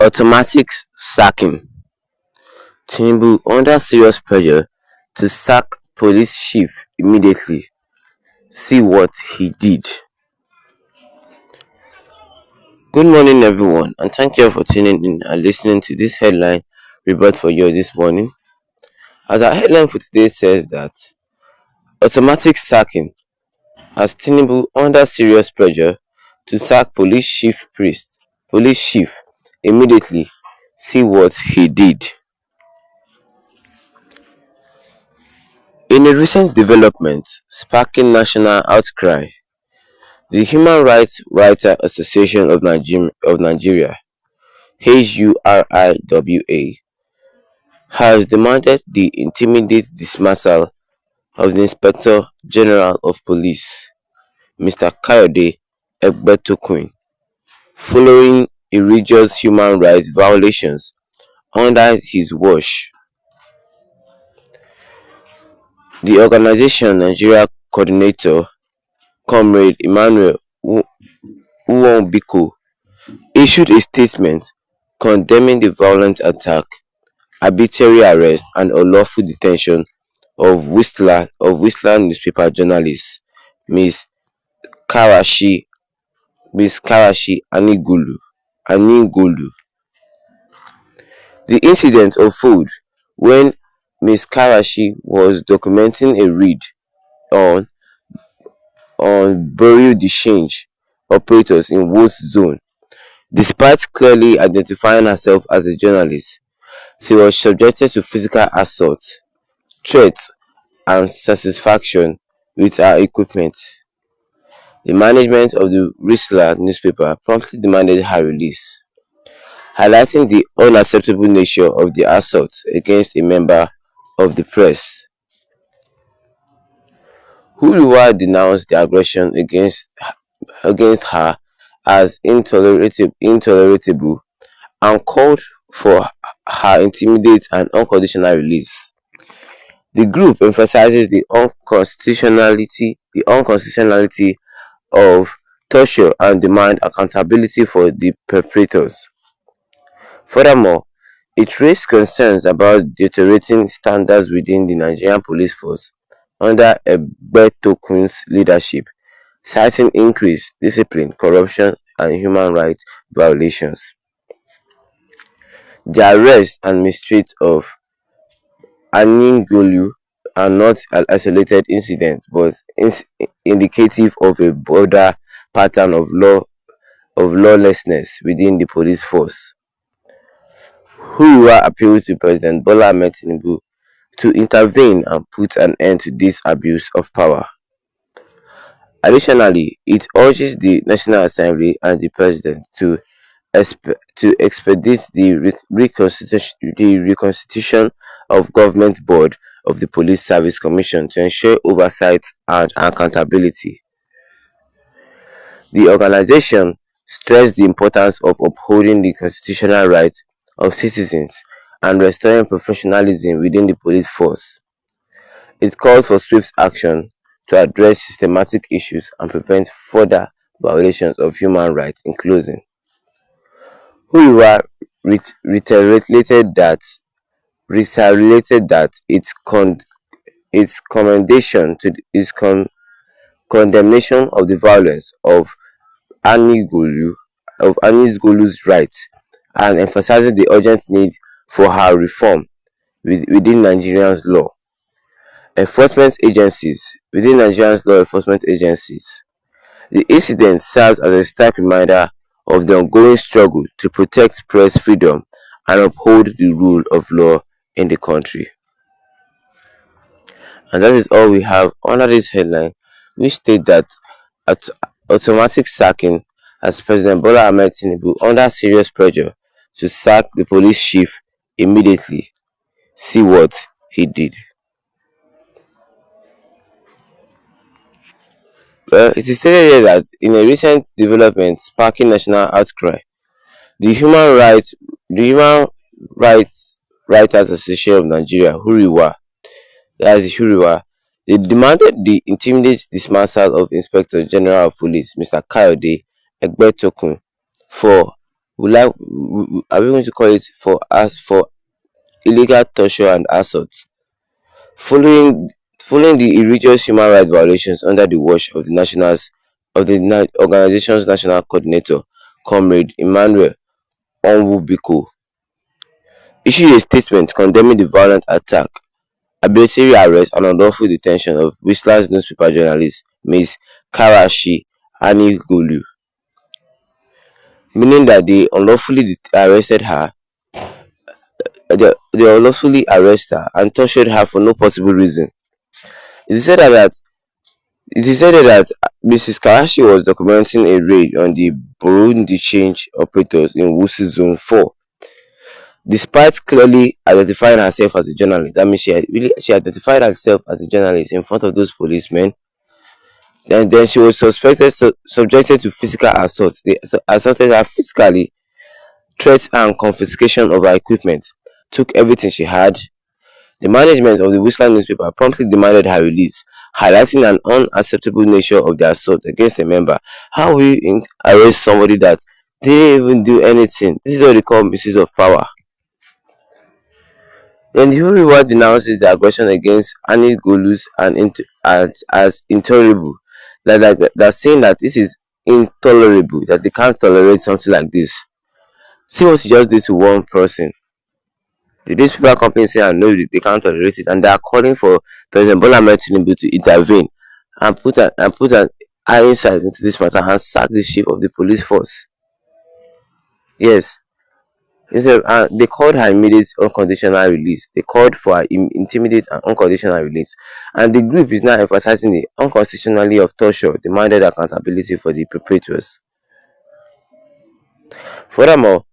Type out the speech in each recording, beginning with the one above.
Automatic sacking. Tinubu under serious pressure to sack police chief immediately. See what he did. Good morning, everyone, and thank you for tuning in and listening to this headline we brought for you this morning. As our headline for today says that automatic sacking as Tinubu under serious pressure to sack police chief immediately. See what he did. In a recent development sparking national outcry, the Human Rights Writers Association of Nigeria (HURIWA) has demanded the immediate dismissal of the Inspector General of Police, Mr. Kayode Egbetokun, following egregious human rights violations under his watch. The organization Nigeria coordinator, Comrade Emmanuel Uwambiko, issued a statement condemning the violent attack, arbitrary arrest and unlawful detention of Whistler newspaper journalist Ms. Karachi Anigulu. The incident unfolded when Ms. Karachi was documenting a raid on Bureau de Change operators in Woods Zone. Despite clearly identifying herself as a journalist, she was subjected to physical assault, threats, and dissatisfaction with her equipment. The management of the Whistler newspaper promptly demanded her release, highlighting the unacceptable nature of the assault against a member of the press. Uriwa denounced the aggression against her as intolerable and called for her immediate and unconditional release. The group emphasizes the unconstitutionality of torture and demand accountability for the perpetrators. Furthermore, it raised concerns about deteriorating standards within the Nigerian police force under Egbetokun's leadership, citing increased discipline, corruption, and human rights violations. The arrest and mistreat of Aningolu are not an isolated incident but indicative of a broader pattern of lawlessness within the police force. Uriwa appealed to President Bola Ahmed Tinubu to intervene and put an end to this abuse of power. Additionally, it urges the National Assembly and the President to expedite the reconstitution of Government Board of the Police Service Commission to ensure oversight and accountability. The organization stressed the importance of upholding the constitutional rights of citizens and restoring professionalism within the police force. It called for swift action to address systematic issues and prevent further violations of human rights. In closing, Uriwa reiterated that its condemnation of the violence of Anigulu's rights and emphasizing the urgent need for her reform within Nigeria's law enforcement agencies. The incident serves as a stark reminder of the ongoing struggle to protect press freedom and uphold the rule of law in the country. And that is all we have under this headline, which state that automatic sacking as President Bola Ahmed Tinubu under serious pressure to sack the police chief immediately. See what he did. Well, it is stated here that in a recent development sparking national outcry, the Human Rights Writers Association of Nigeria (HURIWA), they demanded the immediate dismissal of Inspector General of Police Mr. Kayode Egbetokun for Are we going to call it for illegal torture and assault? Following the egregious human rights violations under the watch of the organization's national coordinator, Comrade Emmanuel Onwubiko, issued a statement condemning the violent attack, arbitrary arrest and unlawful detention of Whistler's newspaper journalist Ms. Karachi Anigulu, meaning that they unlawfully arrested her and tortured her for no possible reason. It is said that Mrs. Karachi was documenting a raid on the Burundi change operators in Wusi Zone 4. Despite clearly identifying herself as a journalist, that means she identified herself as a journalist in front of those policemen. Then she was subjected to physical assault. They assaulted her physically, threats and confiscation of her equipment, took everything she had. The management of the Whistler newspaper promptly demanded her release, highlighting an unacceptable nature of the assault against a member. How will you arrest somebody that didn't even do anything? This is what they call misuse of power. Then the Who Reward denounces the aggression against Annie Golus as intolerable. They're saying that this is intolerable, that they can't tolerate something like this. See what you just did to one person. The newspaper company say I know they can't tolerate it, and they are calling for President Bola Ahmed Tinubu to intervene and put an eye insight into this matter and sack the chief of the police force. Yes, they called her immediate unconditional release. They called for her immediate and unconditional release, and the group is now emphasizing the unconstitutionality of torture, demanded accountability for the perpetrators. Furthermore,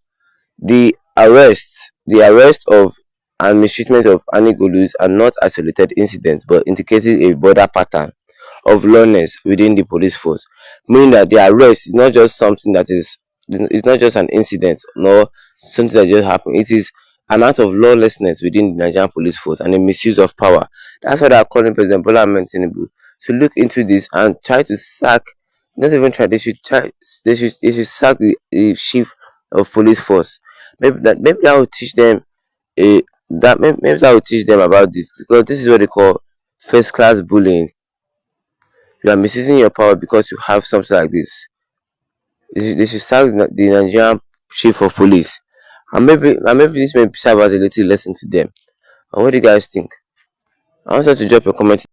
the arrest of and mistreatment of Annie Golus are not isolated incidents but indicating a broader pattern of lawlessness within the police force, meaning that the arrest is not just something that is it's not just an incident nor something that just happened. It is an act of lawlessness within the Nigerian police force and a misuse of power. That's why they are calling President Bola Ahmed Tinubu to look into this and try to sack. Not even try. They should sack the chief of police force. Maybe that will teach them maybe that will teach them about this, because this is what they call first class bullying. You are misusing your power because you have something like this. They should sack the Nigerian chief of police, and maybe this may serve as a little lesson to them. And what do you guys think? I want you to drop your comment.